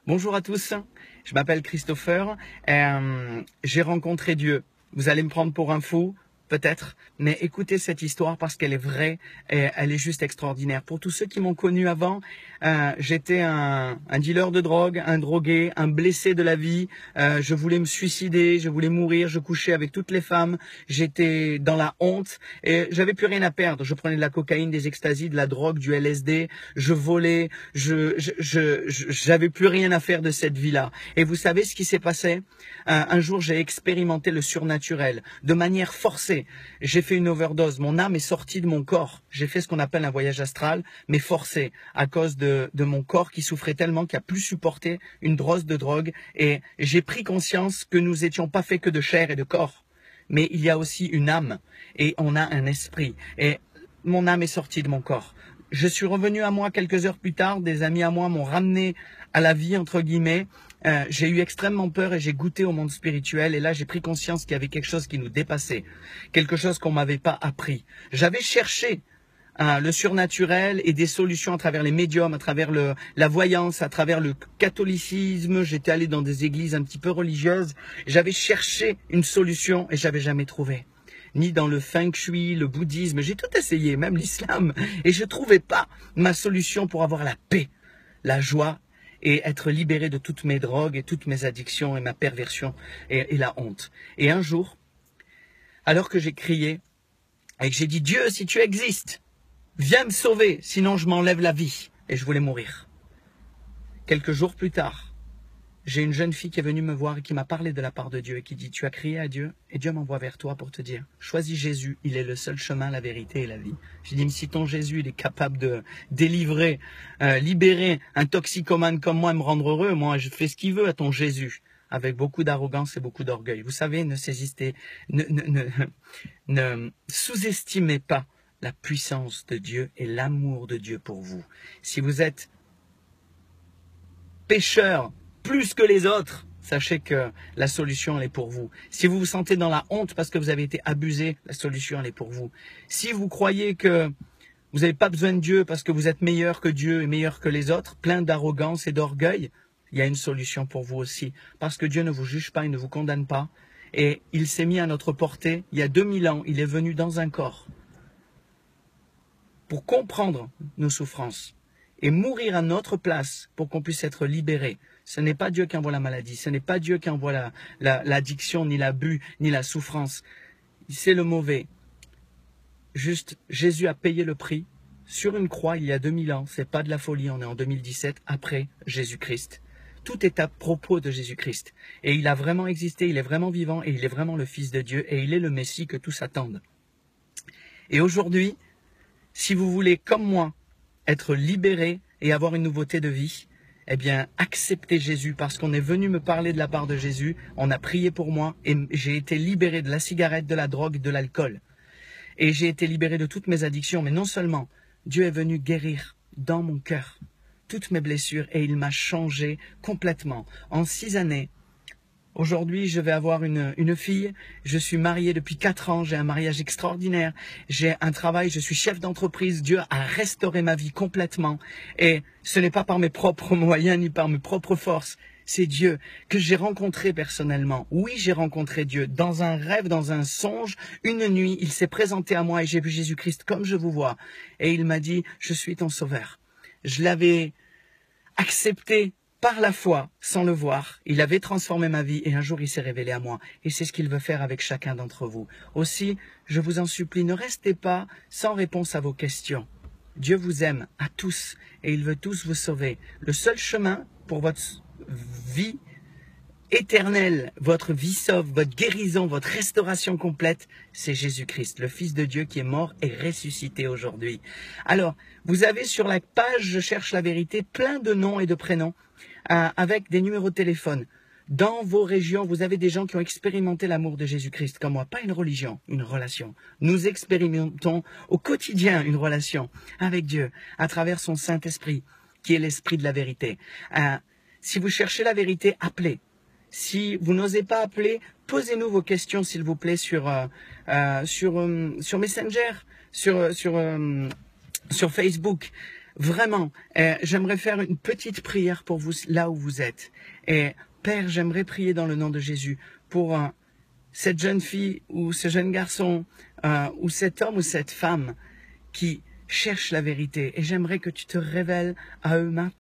Bonjour à tous, je m'appelle Christopher, j'ai rencontré Dieu. Vous allez me prendre pour un fou, peut-être, mais écoutez cette histoire parce qu'elle est vraie et elle est juste extraordinaire. Pour tous ceux qui m'ont connu avant, j'étais un dealer de drogue, un drogué, un blessé de la vie. Je voulais me suicider, je voulais mourir, je couchais avec toutes les femmes. J'étais dans la honte et j'avais plus rien à perdre. Je prenais de la cocaïne, des extasies, de la drogue, du LSD. Je volais, j'avais plus rien à faire de cette vie-là. Et vous savez ce qui s'est passé? Un jour, j'ai expérimenté le surnaturel de manière forcée. J'ai fait une overdose. Mon âme est sortie de mon corps. J'ai fait ce qu'on appelle un voyage astral, mais forcé à cause de mon corps qui souffrait tellement qu'il a plus supporté une dose de drogue. Et j'ai pris conscience que nous étions pas faits que de chair et de corps, mais il y a aussi une âme et on a un esprit. Et mon âme est sortie de mon corps. Je suis revenu à moi quelques heures plus tard. Des amis à moi m'ont ramené à la vie, entre guillemets. J'ai eu extrêmement peur et j'ai goûté au monde spirituel. Et là, j'ai pris conscience qu'il y avait quelque chose qui nous dépassait. Quelque chose qu'on m'avait pas appris. J'avais cherché le surnaturel et des solutions à travers les médiums, à travers la voyance, à travers le catholicisme. J'étais allé dans des églises un petit peu religieuses. J'avais cherché une solution et j'avais jamais trouvé. Ni dans le feng shui, le bouddhisme, j'ai tout essayé, même l'islam, et je trouvais pas ma solution pour avoir la paix, la joie et être libéré de toutes mes drogues et toutes mes addictions et ma perversion et la honte. Et un jour, alors que j'ai crié et que j'ai dit « Dieu, si tu existes, viens me sauver, sinon je m'enlève la vie » et je voulais mourir. Quelques jours plus tard, j'ai une jeune fille qui est venue me voir et qui m'a parlé de la part de Dieu et qui dit « Tu as crié à Dieu et Dieu m'envoie vers toi pour te dire « Choisis Jésus, il est le seul chemin, la vérité et la vie. » J'ai dit « Mais si ton Jésus il est capable de délivrer, libérer un toxicomane comme moi et me rendre heureux, moi je fais ce qu'il veut à ton Jésus. » Avec beaucoup d'arrogance et beaucoup d'orgueil. Vous savez, ne sous-estimez pas la puissance de Dieu et l'amour de Dieu pour vous. Si vous êtes pécheur, plus que les autres, sachez que la solution elle est pour vous. Si vous vous sentez dans la honte parce que vous avez été abusé, la solution elle est pour vous. Si vous croyez que vous n'avez pas besoin de Dieu parce que vous êtes meilleur que Dieu et meilleur que les autres, plein d'arrogance et d'orgueil, il y a une solution pour vous aussi. Parce que Dieu ne vous juge pas, il ne vous condamne pas. Et il s'est mis à notre portée, il y a 2000 ans, il est venu dans un corps pour comprendre nos souffrances et mourir à notre place pour qu'on puisse être libérés. Ce n'est pas Dieu qui envoie la maladie, ce n'est pas Dieu qui envoie l'addiction, ni l'abus, ni la souffrance. C'est le mauvais. Juste, Jésus a payé le prix sur une croix il y a 2000 ans. C'est pas de la folie, on est en 2017, après Jésus-Christ. Tout est à propos de Jésus-Christ. Et il a vraiment existé, il est vraiment vivant et il est vraiment le Fils de Dieu et il est le Messie que tous attendent. Et aujourd'hui, si vous voulez, comme moi, être libéré et avoir une nouveauté de vie, eh bien, acceptez Jésus parce qu'on est venu me parler de la part de Jésus, on a prié pour moi et j'ai été libéré de la cigarette, de la drogue, de l'alcool. Et j'ai été libéré de toutes mes addictions, mais non seulement, Dieu est venu guérir dans mon cœur toutes mes blessures et il m'a changé complètement. En 6 années, aujourd'hui, je vais avoir une fille. Je suis marié depuis 4 ans. J'ai un mariage extraordinaire. J'ai un travail. Je suis chef d'entreprise. Dieu a restauré ma vie complètement. Et ce n'est pas par mes propres moyens ni par mes propres forces. C'est Dieu que j'ai rencontré personnellement. Oui, j'ai rencontré Dieu dans un rêve, dans un songe. Une nuit, il s'est présenté à moi et j'ai vu Jésus-Christ comme je vous vois. Et il m'a dit, je suis ton sauveur. Je l'avais accepté par la foi, sans le voir. Il avait transformé ma vie et un jour il s'est révélé à moi. Et c'est ce qu'il veut faire avec chacun d'entre vous. Aussi, je vous en supplie, ne restez pas sans réponse à vos questions. Dieu vous aime à tous et il veut tous vous sauver. Le seul chemin pour votre vie éternelle, votre vie sauve, votre guérison, votre restauration complète, c'est Jésus-Christ, le Fils de Dieu qui est mort et ressuscité aujourd'hui. Alors, vous avez sur la page Je cherche la vérité plein de noms et de prénoms avec des numéros de téléphone. Dans vos régions, vous avez des gens qui ont expérimenté l'amour de Jésus-Christ comme moi. Pas une religion, une relation. Nous expérimentons au quotidien une relation avec Dieu à travers son Saint-Esprit qui est l'Esprit de la vérité. Si vous cherchez la vérité, appelez. Si vous n'osez pas appeler, posez-nous vos questions, s'il vous plaît, sur Messenger, sur Facebook. Vraiment, j'aimerais faire une petite prière pour vous là où vous êtes. Et Père, j'aimerais prier dans le nom de Jésus pour cette jeune fille ou ce jeune garçon ou cet homme ou cette femme qui cherche la vérité. Et j'aimerais que tu te révèles à eux maintenant.